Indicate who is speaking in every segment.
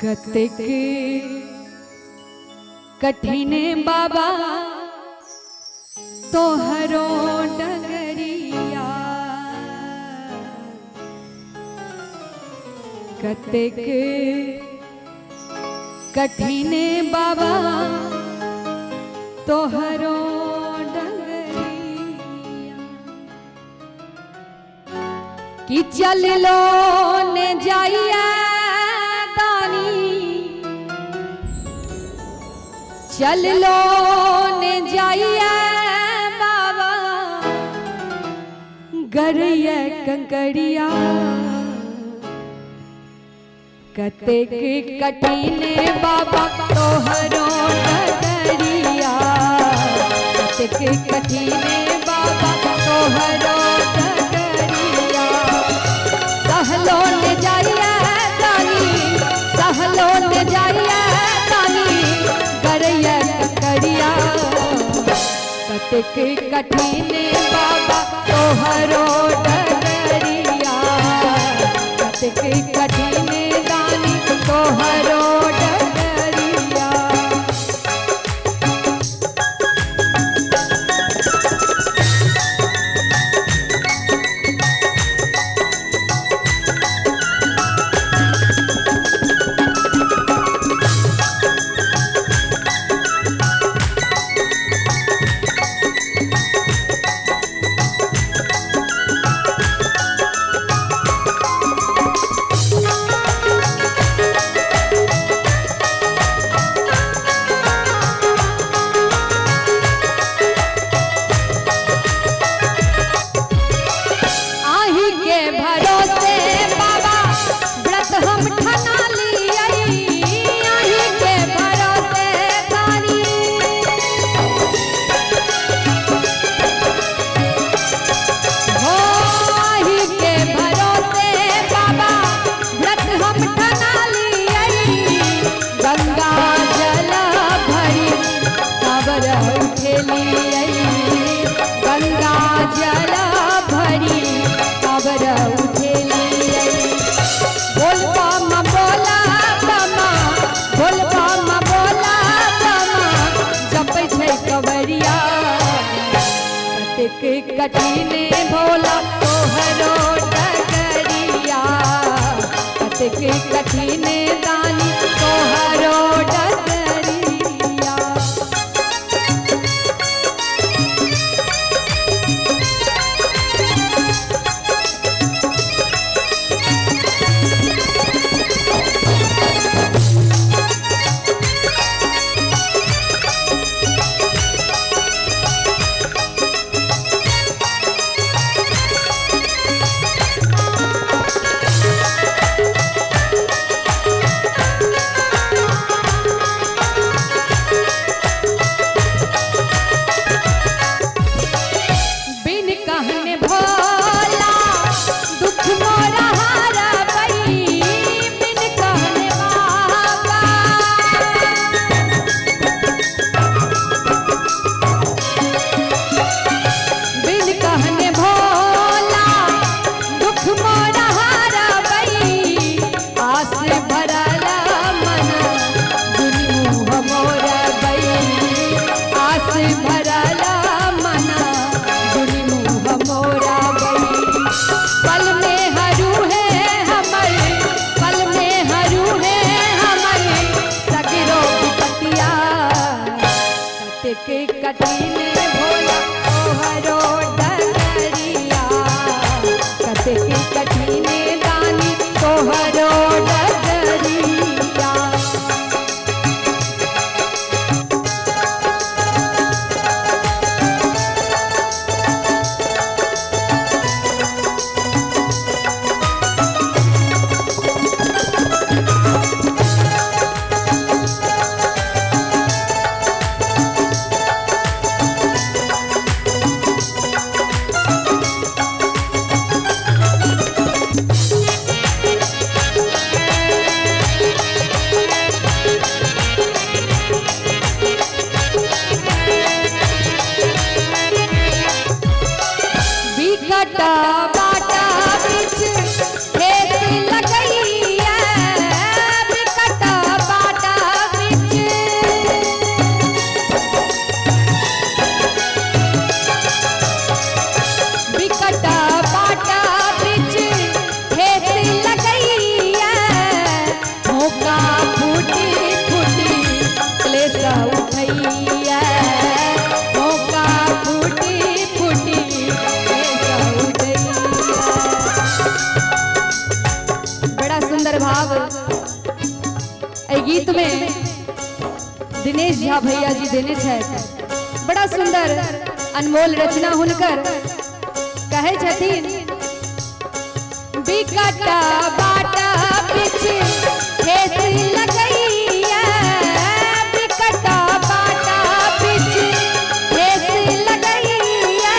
Speaker 1: कतेक कठिन बाबा तोहरो डगरिया, कतेक कठिन बाबा तोहरो डगरिया, कि चल लो ने जाइया चल लो ने जाइए बाबा गरिया कंकड़िया, कतेक कठिन बाबा तोहरो डगरिया, कतेक कठिन बाबा तोहरो डगरिया, सहलो ने जाइए दानी, सहलो ने जाइए दानी गरिया कंकड़िया, कतेक कठिन बाबा तोहरो डगरिया, कतेक कठिन दानी तोहरो डगरिया। कठिन भोला तोहरो डगरिया, कतेक कठिन दानी तोहरो डगरिया। कठिन भोला तोहरो डगरिया, कतेक कठिन दानी तोहरो डगरिया। सुंदर भाव ए गीत में दिनेश झा भैया जी देने छथि। बड़ा सुंदर अनमोल रचना हुनकर कहे छथिन बिकटा बाटा पीछे ठेस लगैया बिकटा बाटा पीछे ठेस लगैया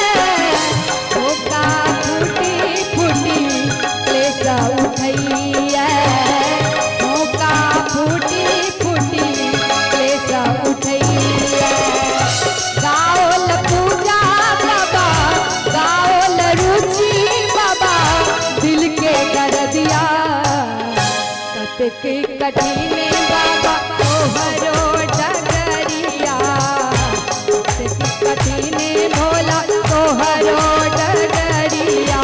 Speaker 1: धोखा फूटी फूटी क्लेशा उठैया धोखा फूटी फूटी क्लेशा उठैया गाओल पूजा बाबा गाओल रुचि बाबा दिल के दर्दिया कतके कठिने बाबा तोहरो डगरिया कतके कठिने भोला तोहरो डगरिया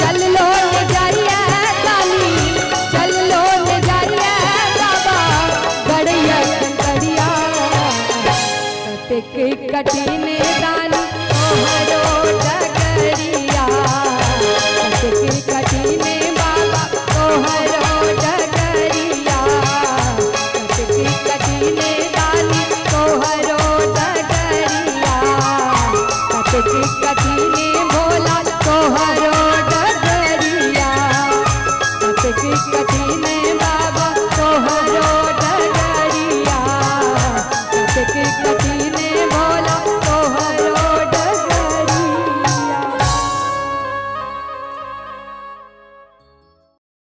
Speaker 1: चल लो नजरिया काली चल लो नजरिया बाबा गड़िया गड़िया कतके कठिने